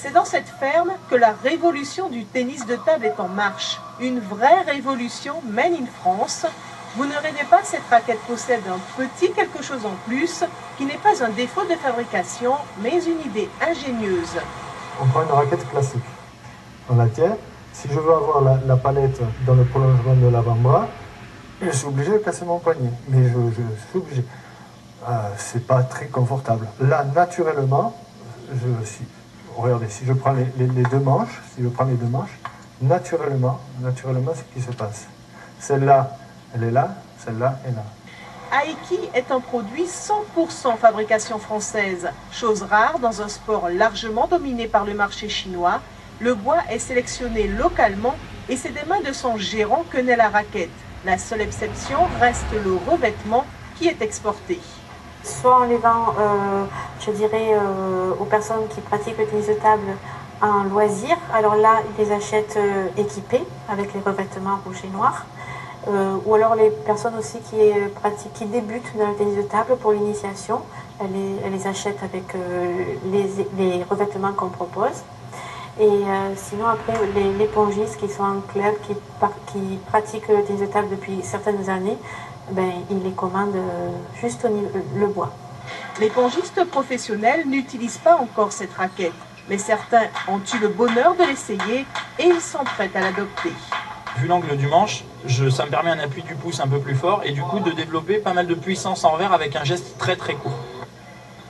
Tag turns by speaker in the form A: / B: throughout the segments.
A: C'est dans cette ferme que la révolution du tennis de table est en marche. Une vraie révolution made in France. Vous ne rêvez pas, cette raquette possède un petit quelque chose en plus qui n'est pas un défaut de fabrication, mais une idée ingénieuse.
B: On prend une raquette classique. On la tient. Si je veux avoir la palette dans le prolongement de l'avant-bras, je suis obligé de casser mon poignet. Mais je suis obligé. C'est pas très confortable. Là, naturellement, regardez, si je prends les deux manches, naturellement, c'est ce qui se passe. Celle-là, elle est là, celle-là est là.
A: Aiki est un produit 100% fabrication française. Chose rare dans un sport largement dominé par le marché chinois. Le bois est sélectionné localement et c'est des mains de son gérant que naît la raquette. La seule exception reste le revêtement qui est exporté.
C: Soit on les vend, je dirais, aux personnes qui pratiquent le tennis de table en loisir. Alors là, ils les achètent équipés avec les revêtements rouges et noirs. Ou alors les personnes aussi qui débutent dans le tennis de table pour l'initiation, elles les achètent avec les revêtements qu'on propose. Et sinon après les pongistes qui sont en club, qui pratiquent le tennis de table depuis certaines années, ils les commandent juste le bois.
A: Les pongistes professionnels n'utilisent pas encore cette raquette, mais certains ont eu le bonheur de l'essayer et ils sont prêts à l'adopter.
D: Vu l'angle du manche, ça me permet un appui du pouce un peu plus fort et du coup de développer pas mal de puissance en revers avec un geste très très court.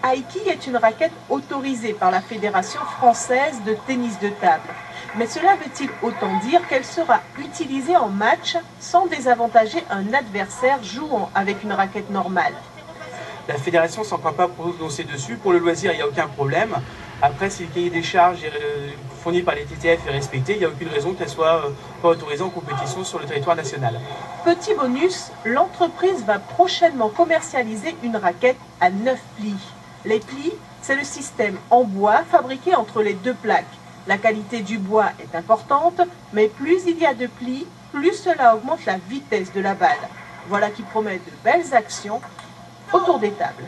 A: Aiki est une raquette autorisée par la Fédération française de tennis de table. Mais cela veut-il autant dire qu'elle sera utilisée en match sans désavantager un adversaire jouant avec une raquette normale?
D: La fédération ne s'en croit pas prononcée dessus. Pour le loisir, il n'y a aucun problème. Après, si le cahier des charges fourni par les TTF est respecté, il n'y a aucune raison qu'elle soit pas autorisée en compétition sur le territoire national.
A: Petit bonus, l'entreprise va prochainement commercialiser une raquette à 9 plis. Les plis, c'est le système en bois fabriqué entre les deux plaques. La qualité du bois est importante, mais plus il y a de plis, plus cela augmente la vitesse de la balle. Voilà qui promet de belles actions autour des tables.